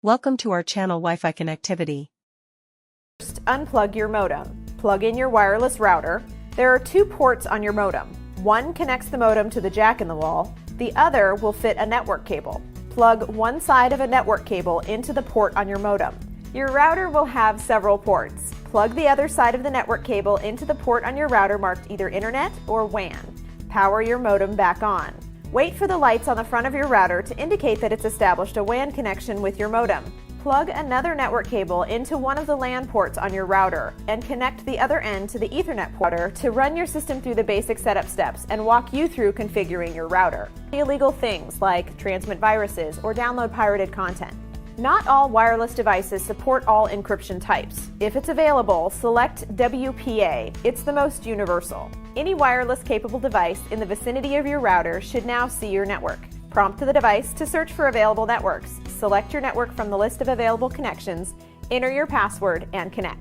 Welcome to our channel Wi-Fi connectivity. First, unplug your modem. Plug in your wireless router. There are 2 ports on your modem. One connects the modem to the jack in the wall. The other will fit a network cable. Plug one side of a network cable into the port on your modem. Your router will have several ports. Plug the other side of the network cable into the port on your router marked either Internet or WAN. Power your modem back on. Wait for the lights on the front of your router to indicate that it's established a WAN connection with your modem. Plug another network cable into one of the LAN ports on your router and connect the other end to the Ethernet port to run your system through the basic setup steps and walk you through configuring your router. Illegal things like transmit viruses or download pirated content. Not all wireless devices support all encryption types. If it's available, select WPA. It's the most universal. Any wireless capable device in the vicinity of your router should now see your network. Prompt the device to search for available networks. Select your network from the list of available connections, enter your password, and connect.